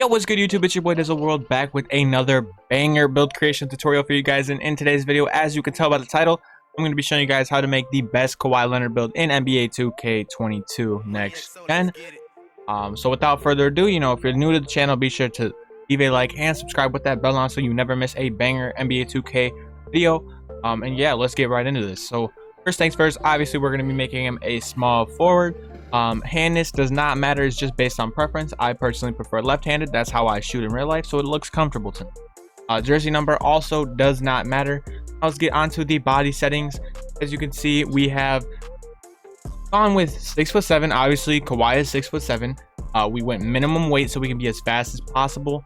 Yo, what's good YouTube? It's your boy DizzleWRLD back with another banger build creation tutorial for you guys. And in today's video, as you can tell by the title, I'm going to be showing you guys how to make the best Kawhi Leonard build in NBA 2K22 next gen. So without further ado, if you're new to the channel, be sure to leave a like and subscribe with that bell on so you never miss a banger NBA 2K video. And yeah, let's get right into this. So first things first, obviously we're going to be making him a small forward. Handness does not matter, it's just based on preference. I personally prefer left-handed. That's how I shoot in real life, so it looks comfortable to me. Jersey number also does not matter. Let's get onto the body settings. As you can see, we have gone with 6'7". Obviously Kawhi is 6'7". We went minimum weight so we can be as fast as possible,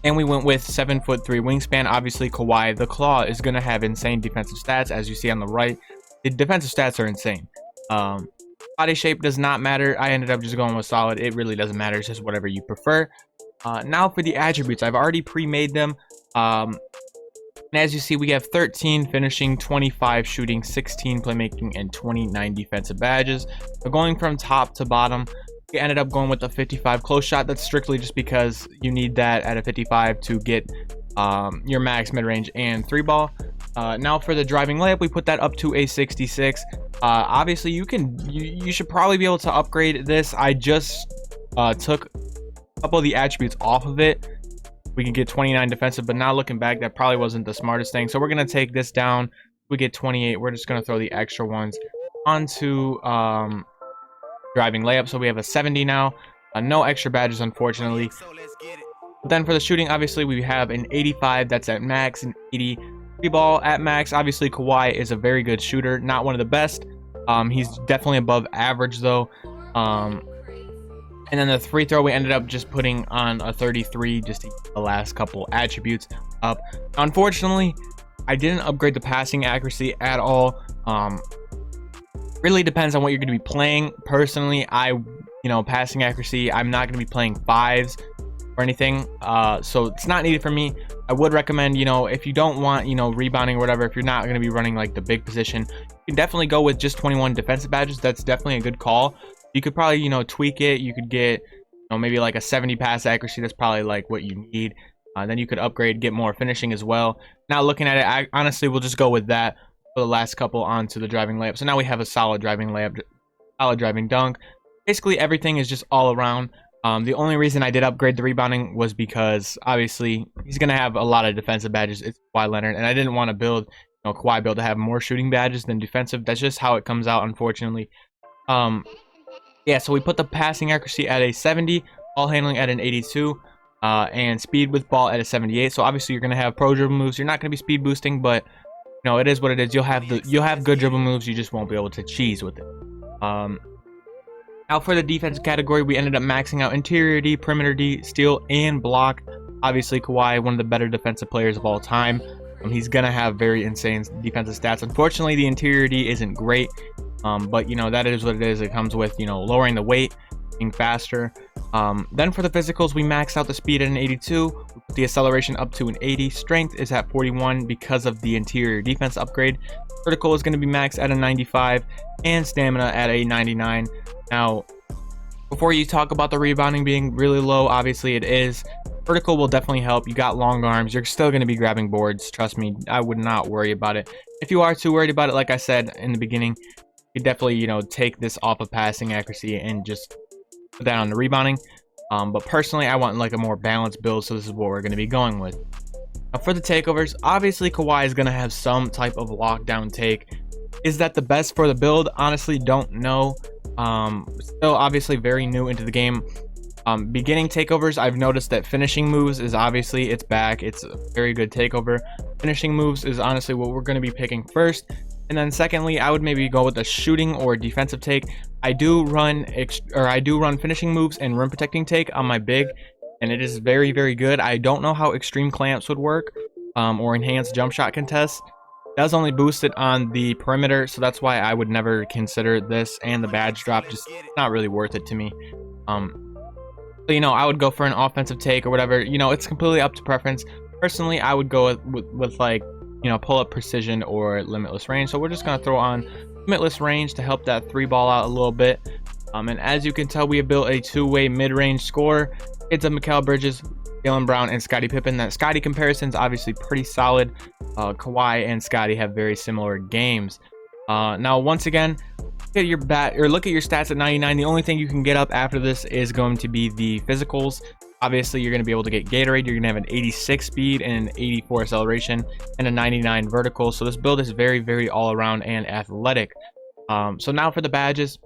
and we went with 7'3" wingspan. Obviously Kawhi the Claw is going to have insane defensive stats. As you see on the right, the defensive stats are insane. Body shape does not matter. I ended up just going with solid. It really doesn't matter, it's just whatever you prefer. Now for the attributes, I've already pre-made them. And as you see, we have 13 finishing, 25 shooting, 16 playmaking, and 29 defensive badges. So going from top to bottom, we ended up going with a 55 close shot. That's strictly just because you need that at a 55 to get your max mid-range and 3-ball. Now for the driving layup, we put that up to a 66. Obviously you should probably be able to upgrade this. I just took a couple of the attributes off of it. We can get 29 defensive, but now looking back, that probably wasn't the smartest thing. So we're gonna take this down. We get 28. We're just gonna throw the extra ones onto driving layup, so we have a 70 now. No extra badges, unfortunately. Then for the shooting, obviously we have an 85, that's at max, an 80 ball at max. Obviously Kawhi is a very good shooter, not one of the best. He's definitely above average though. And then the free throw, we ended up just putting on a 33 just to get the last couple attributes up. Unfortunately, I didn't upgrade the passing accuracy at all. Really depends on what you're going to be playing. Personally, passing accuracy, I'm not going to be playing fives or anything, so it's not needed for me. I would recommend, if you don't want, rebounding or whatever, if you're not going to be running like the big position, you can definitely go with just 21 defensive badges. That's definitely a good call. You could probably, tweak it. You could get, maybe like a 70 pass accuracy. That's probably like what you need. Then you could upgrade, get more finishing as well. Now looking at it, honestly, we'll just go with that for the last couple onto the driving layup. So now we have a solid driving layup, solid driving dunk. Basically everything is just all around. The only reason I did upgrade the rebounding was because obviously he's going to have a lot of defensive badges. It's Kawhi Leonard, and I didn't want to build, Kawhi build to have more shooting badges than defensive. That's just how it comes out, unfortunately. Yeah, so we put the passing accuracy at a 70, ball handling at an 82, and speed with ball at a 78. So obviously you're going to have pro dribble moves. You're not going to be speed boosting, but it is what it is. You'll have good dribble moves. You just won't be able to cheese with it. Now for the defensive category, we ended up maxing out interior D, perimeter D, steal, and block. Obviously Kawhi, one of the better defensive players of all time. He's gonna have very insane defensive stats. Unfortunately, the interior D isn't great, but that is what it is. It comes with lowering the weight, being faster. Then for the physicals, we maxed out the speed at an 82, we put the acceleration up to an 80, strength is at 41 because of the interior defense upgrade. Vertical is going to be maxed at a 95, and stamina at a 99. Now, before you talk about the rebounding being really low, obviously it is. Vertical will definitely help. You got long arms, you're still going to be grabbing boards. Trust me, I would not worry about it. If you are too worried about it, like I said in the beginning, you definitely take this off of passing accuracy and just put that on the rebounding. But personally, I want like a more balanced build, so this is what we're going to be going with. Now for the takeovers, obviously Kawhi is going to have some type of lockdown take. Is that the best for the build? Honestly, don't know. Still obviously very new into the game. Beginning takeovers, I've noticed that finishing moves is obviously, it's back. It's a very good takeover. Finishing moves is honestly what we're going to be picking first. And then secondly, I would maybe go with a shooting or defensive take. I do run finishing moves and rim protecting take on my big, and it is very, very good. I don't know how extreme clamps would work, or enhanced jump shot contests. It does only boost it on the perimeter, so that's why I would never consider this, and the badge drop just not really worth it to me. So, I would go for an offensive take or whatever. It's completely up to preference. Personally, I would go with like, pull up precision or limitless range. So we're just going to throw on limitless range to help that 3-ball out a little bit. And as you can tell, we have built a two-way mid-range scorer. It's a Mikal Bridges, Jaylen Brown, and Scottie Pippen. That Scottie comparison is obviously pretty solid. Kawhi and Scottie have very similar games. Now, once again, look at your stats at 99. The only thing you can get up after this is going to be the physicals. Obviously, you're going to be able to get Gatorade. You're going to have an 86 speed and an 84 acceleration and a 99 vertical. So this build is very, very all around and athletic. So now for the badges.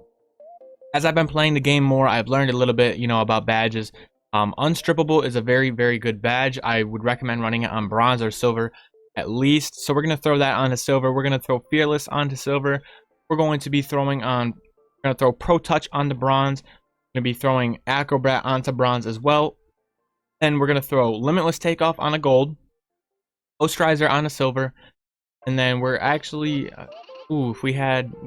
As I've been playing the game more, I've learned a little bit, about badges. Unstrippable is a very, very good badge. I would recommend running it on bronze or silver at least. So we're going to throw that onto silver. We're going to throw fearless onto silver. We're going to be throwing pro touch onto bronze. We're going to be throwing acrobat onto bronze as well. And we're going to throw limitless takeoff on a gold, posterizer on a silver, and then we're actually if we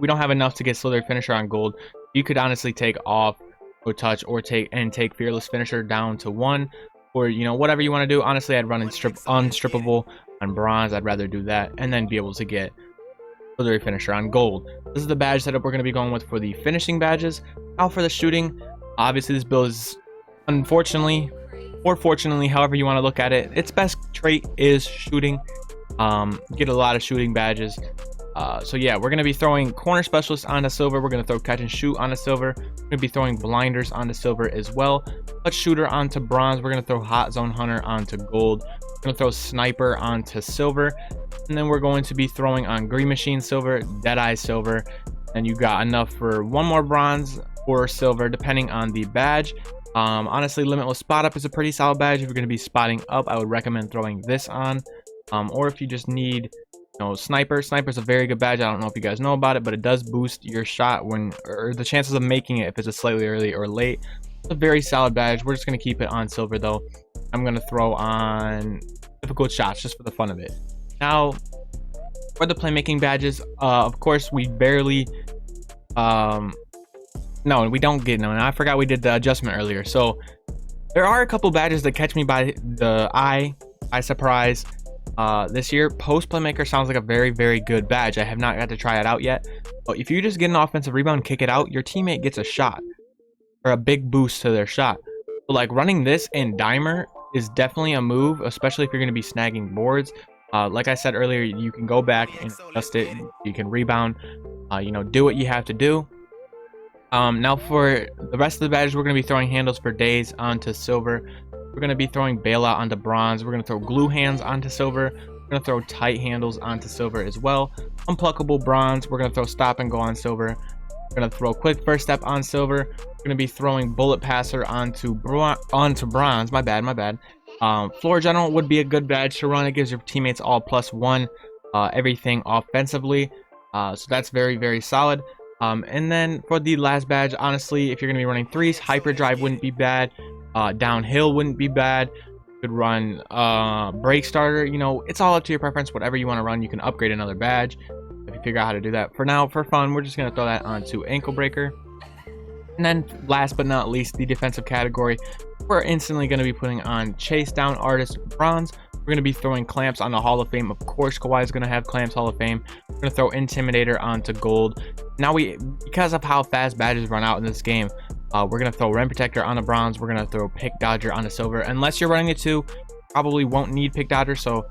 don't have enough to get slithery finisher on gold, you could honestly take off pro touch or take fearless finisher down to 1, or whatever you want to do. Honestly, I'd run unstrippable on bronze. I'd rather do that and then be able to get slithery finisher on gold. This is the badge setup we're going to be going with for the finishing badges. Now for the shooting, obviously this build is, unfortunately or fortunately, however you want to look at it, its best trait is shooting. Get a lot of shooting badges. So yeah, we're going to be throwing corner specialist onto silver. We're going to throw catch and shoot onto silver. We're going to be throwing blinders onto silver as well. Clutch shooter onto bronze. We're going to throw hot zone hunter onto gold. We're going to throw sniper onto silver. And then we're going to be throwing on green machine silver, deadeye silver. And you got enough for one more bronze or silver depending on the badge. Honestly, limitless spot up is a pretty solid badge. If you're going to be spotting up, I would recommend throwing this on. Or if you just need sniper's a very good badge. I don't know if you guys know about it, but it does boost your shot or the chances of making it if it's a slightly early or late. It's a very solid badge. We're just going to keep it on silver though. I'm going to throw on difficult shots just for the fun of it. Now for the playmaking badges, of course we barely no, we don't get none. I forgot we did the adjustment earlier. So there are a couple badges that catch me by the eye surprise. This year, post playmaker sounds like a very, very good badge. I have not got to try it out yet, but if you just get an offensive rebound, kick it out, your teammate gets a shot or a big boost to their shot. So like running this in dimer is definitely a move, especially if you're going to be snagging boards. Like I said earlier, you can go back and adjust it. You can rebound, do what you have to do. Now for the rest of the badges, we're going to be throwing handles for days onto silver. We're going to be throwing bailout onto bronze. We're going to throw glue hands onto silver. We're going to throw tight handles onto silver as well. Unpluckable bronze. We're going to throw stop and go on silver. We're going to throw quick first step on silver. We're going to be throwing bullet passer onto bronze. My bad. Floor general would be a good badge to run. It gives your teammates all +1 everything offensively. So that's very, very solid. And then for the last badge, honestly, if you're going to be running threes, hyperdrive wouldn't be bad. Downhill wouldn't be bad. You could run break starter. It's all up to your preference. Whatever you want to run, you can upgrade another badge if you figure out how to do that. For now, for fun, we're just going to throw that onto ankle breaker. And then last but not least, the defensive category, we're instantly going to be putting on chase down artist bronze. We're going to be throwing clamps on the Hall of Fame. Of course, Kawhi is going to have clamps Hall of Fame. We're going to throw intimidator onto gold. Now because of how fast badges run out in this game, we're going to throw rim protector on the bronze. We're going to throw pick dodger on the silver. Unless you're running the 2, probably won't need pick dodger. So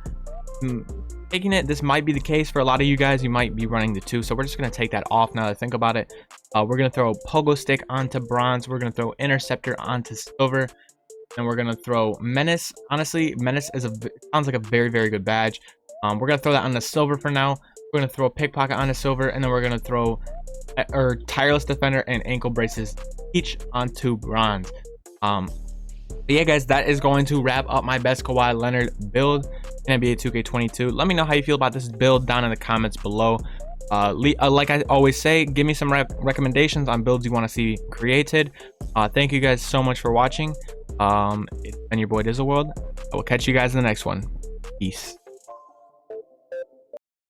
taking it, this might be the case for a lot of you guys. You might be running the 2. So we're just going to take that off now that I think about it. We're going to throw pogo stick onto bronze. We're going to throw interceptor onto silver. And we're going to throw menace. Honestly, menace sounds like a very, very good badge. We're going to throw that on the silver for now. We're going to throw pickpocket on the silver. And then we're going to throw tireless defender and ankle braces each onto bronze. But yeah, guys, that is going to wrap up my best Kawhi Leonard build in NBA 2K22. Let me know how you feel about this build down in the comments below. Like I always say, give me some recommendations on builds you want to see created. Thank you guys so much for watching. It's been your boy DizzleWRLD. I will catch you guys in the next one. Peace.